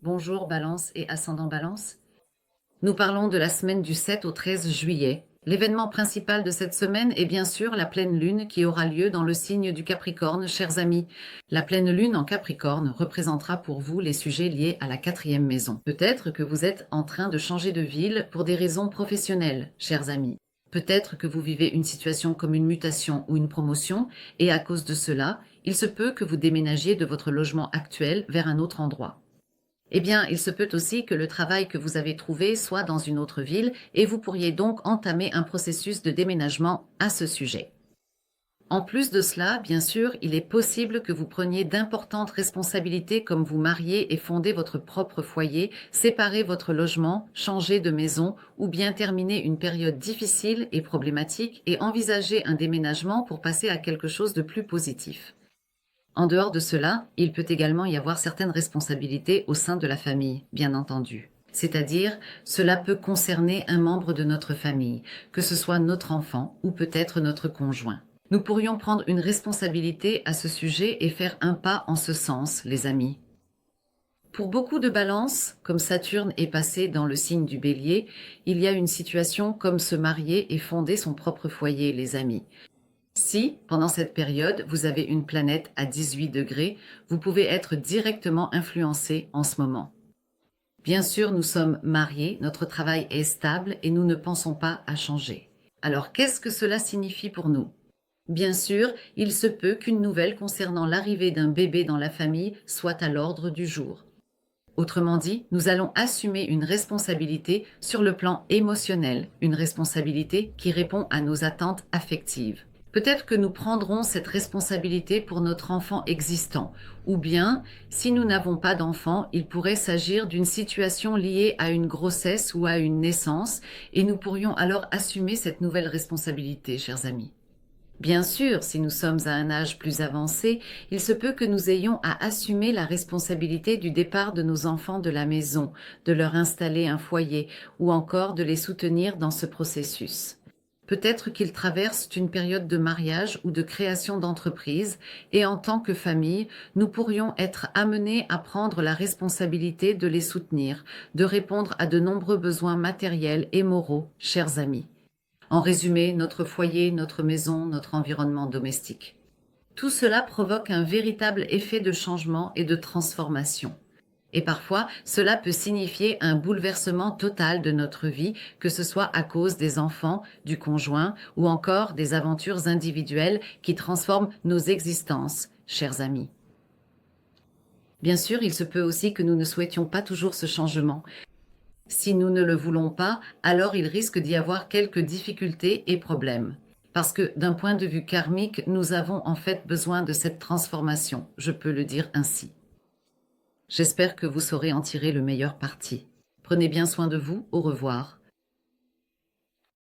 Bonjour Balance et ascendant Balance. Nous parlons de la semaine du 7 au 13 juillet. L'événement principal de cette semaine est bien sûr la pleine lune qui aura lieu dans le signe du Capricorne, chers amis. La pleine lune en Capricorne représentera pour vous les sujets liés à la 4e maison. Peut-être que vous êtes en train de changer de ville pour des raisons professionnelles, chers amis. Peut-être que vous vivez une situation comme une mutation ou une promotion et à cause de cela, il se peut que vous déménagiez de votre logement actuel vers un autre endroit. Eh bien, il se peut aussi que le travail que vous avez trouvé soit dans une autre ville et vous pourriez donc entamer un processus de déménagement à ce sujet. En plus de cela, bien sûr, il est possible que vous preniez d'importantes responsabilités comme vous marier et fonder votre propre foyer, séparer votre logement, changer de maison ou bien terminer une période difficile et problématique et envisager un déménagement pour passer à quelque chose de plus positif. En dehors de cela, il peut également y avoir certaines responsabilités au sein de la famille, bien entendu. C'est-à-dire, cela peut concerner un membre de notre famille, que ce soit notre enfant ou peut-être notre conjoint. Nous pourrions prendre une responsabilité à ce sujet et faire un pas en ce sens, les amis. Pour beaucoup de balances, comme Saturne est passé dans le signe du Bélier, il y a une situation comme se marier et fonder son propre foyer, les amis. Si, pendant cette période, vous avez une planète à 18 degrés, vous pouvez être directement influencé en ce moment. Bien sûr, nous sommes mariés, notre travail est stable et nous ne pensons pas à changer. Alors, qu'est-ce que cela signifie pour nous? Bien sûr, il se peut qu'une nouvelle concernant l'arrivée d'un bébé dans la famille soit à l'ordre du jour. Autrement dit, nous allons assumer une responsabilité sur le plan émotionnel, une responsabilité qui répond à nos attentes affectives. Peut-être que nous prendrons cette responsabilité pour notre enfant existant, ou bien, si nous n'avons pas d'enfant, il pourrait s'agir d'une situation liée à une grossesse ou à une naissance, et nous pourrions alors assumer cette nouvelle responsabilité, chers amis. Bien sûr, si nous sommes à un âge plus avancé, il se peut que nous ayons à assumer la responsabilité du départ de nos enfants de la maison, de leur installer un foyer, ou encore de les soutenir dans ce processus. Peut-être qu'ils traversent une période de mariage ou de création d'entreprise et en tant que famille, nous pourrions être amenés à prendre la responsabilité de les soutenir, de répondre à de nombreux besoins matériels et moraux, chers amis. En résumé, notre foyer, notre maison, notre environnement domestique. Tout cela provoque un véritable effet de changement et de transformation. Et parfois, cela peut signifier un bouleversement total de notre vie, que ce soit à cause des enfants, du conjoint ou encore des aventures individuelles qui transforment nos existences, chers amis. Bien sûr, il se peut aussi que nous ne souhaitions pas toujours ce changement. Si nous ne le voulons pas, alors il risque d'y avoir quelques difficultés et problèmes. Parce que d'un point de vue karmique, nous avons en fait besoin de cette transformation, je peux le dire ainsi. J'espère que vous saurez en tirer le meilleur parti. Prenez bien soin de vous, au revoir.